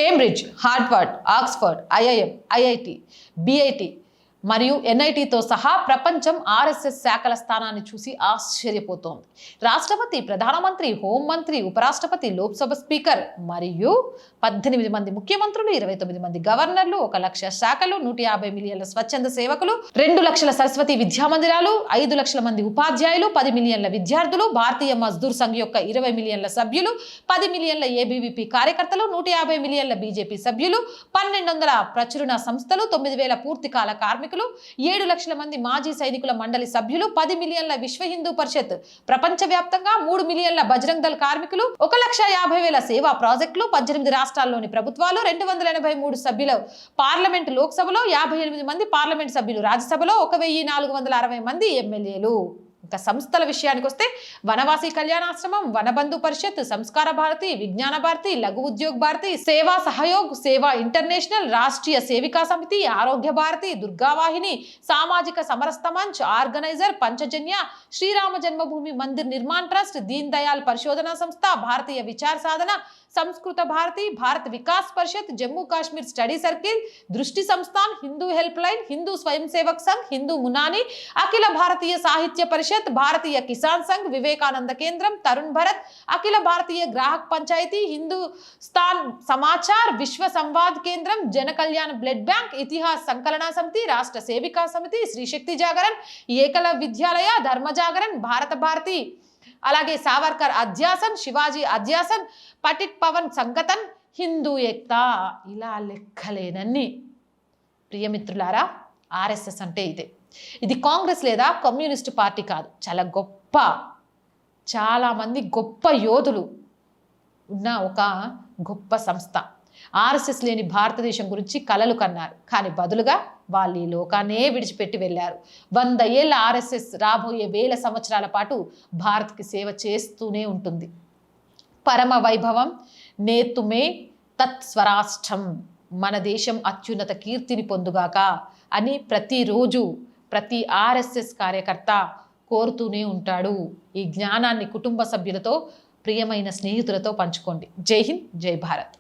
Cambridge, Harvard, Oxford, IIM, IIT, BIT మరియు ఎన్ఐటితో సహా ప్రపంచం ఆర్ఎస్ఎస్ శాఖల స్థానాన్ని చూసి ఆశ్చర్యపోతోంది. రాష్ట్రపతి, ప్రధానమంత్రి, హోంమంత్రి, ఉపరాష్ట్రపతి, లోక్సభ స్పీకర్ మరియు 18 మంది ముఖ్యమంత్రులు, 29 మంది గవర్నర్లు, 1 లక్ష శాఖలు, 150 మిలియన్ల స్వచ్ఛంద సేవకులు, 2 లక్షల సరస్వతి విద్యామందిరాలు, 5 లక్షల మంది ఉపాధ్యాయులు, 10 మిలియన్ల విద్యార్థులు, భారతీయ మజ్దూర్ సంఘ్ యొక్క 20 మిలియన్ల సభ్యులు, 10 మిలియన్ల ఏబీవీపీ కార్యకర్తలు, 150 మిలియన్ల బీజేపీ సభ్యులు, 1200 ప్రచురణ సంస్థలు, 9000 పూర్తికాల కార్మికులు, 7 లక్షల మంది మాజీ సైనికుల మండలి సభ్యులు, 10 మిలియన్ల విశ్వ హిందూ పరిషత్, ప్రపంచవ్యాప్తంగా 3 మిలియన్ల బజరంగ్ దళ్ కార్మికులు, 1,50,000 సేవా ప్రాజెక్టులు, 18 రాష్ట్రాల్లోని ప్రభుత్వాలు, 283 సభ్యుల పార్లమెంటు, లోక్సభలో 58 మంది పార్లమెంట్ సభ్యులు, రాజ్యసభలో 1460 మంది ఎమ్మెల్యేలు. ఇంకా సంస్థల విషయానికి వస్తే వనవాసి కళ్యాణాశ్రమం, వనబంధు పరిషత్, సంస్కార భారతి, విజ్ఞాన భారతి, లఘు ఉద్యోగ్ భారతి, సేవా సహయోగ్, సేవా ఇంటర్నేషనల్, రాష్ట్రీయ సేవికా సమితి, ఆరోగ్య భారతి, దుర్గావాహిని, సామాజిక సమరస్త మంచ్, ఆర్గనైజర్, పంచజన్య, శ్రీరామ జన్మభూమి మందిర్ నిర్మాణ్ ట్రస్ట్, దీన్ దయాల్ పరిశోధనా సంస్థ, భారతీయ విచార సాధన, సంస్కృత భారతి, భారత్ వికాస్ పరిషత్, జమ్మూ కాశ్మీర్ స్టడీ సర్కిల్, దృష్టి సంస్థాన్, హిందూ హెల్ప్ లైన్, హిందూ స్వయం సేవక్ సంఘ్, హిందూ మునాని, అఖిల భారతీయ సాహిత్య పరిషత్, భారతీయ కిసాన్ సంఘ్, వివేకానంద కేంద్రం, తరుణ్ భరత్, అఖిల భారతీయ గ్రాహక్ పంచాయతీ, హిందూస్థాన్ సమాచార్, విశ్వ సంవాద్ కేంద్రం, జన కళ్యాణ్ బ్లడ్ బ్యాంక్, ఇతిహాస్ సంకలన సమితి, రాష్ట్ర సేవికా సమితి, శ్రీశక్తి జాగరణ్, ఏకల విద్యాలయ, ధర్మ జాగరణ్, భారత భారతి, అలాగే సావర్కర్ అధ్యాసన్, శివాజీ అధ్యాసన్, పటిట్ పవన్ సంగతన్, హిందూ ఏక్తా, ఇలా లెక్కలేనన్ని. ప్రియమిత్రులారా, ఆర్ఎస్ఎస్ అంటే ఇదే. ఇది కాంగ్రెస్ లేదా కమ్యూనిస్టు పార్టీ కాదు. చాలామంది గొప్ప యోధులు ఉన్న ఒక గొప్ప సంస్థ. ఆర్ఎస్ఎస్ లేని భారతదేశం గురించి కలలు కన్నారు, కానీ బదులుగా వాళ్ళు ఈ లోకాన్నే విడిచిపెట్టి వెళ్ళారు. 100 ఏళ్ల ఆర్ఎస్ఎస్ రాబోయే 1000 సంవత్సరాల పాటు భారత్కి సేవ చేస్తూనే ఉంటుంది. పరమ వైభవం నేతుమే తత్ స్వరాష్ట్రం, మన దేశం అత్యున్నత కీర్తిని పొందుగాక అని ప్రతిరోజు ప్రతి ఆర్ఎస్ఎస్ కార్యకర్త కోరుతూనే ఉంటాడు. ఈ జ్ఞానాన్ని కుటుంబ సభ్యులతో, ప్రియమైన స్నేహితులతో పంచుకోండి. జై హింద్, జై భారత్.